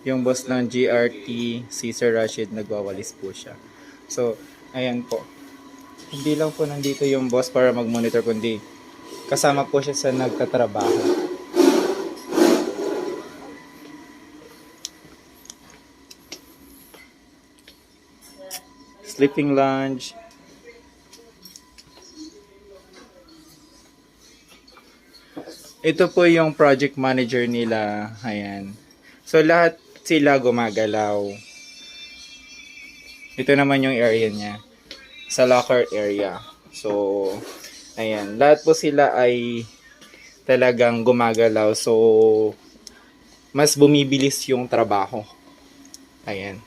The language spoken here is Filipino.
Yung boss ng GRT, si Sir Rashid, nagwawalis po siya. So, ayan po. Hindi lang po nandito yung boss para mag-monitor, kundi kasama po siya sa nagtatrabaho. Sleeping lounge. Ito po yung project manager nila. Ayan. So, lahat sila gumagalaw. Ito naman yung area niya. Sa locker area. So, ayan. Lahat po sila ay talagang gumagalaw. So, mas bumibilis yung trabaho. Ayan.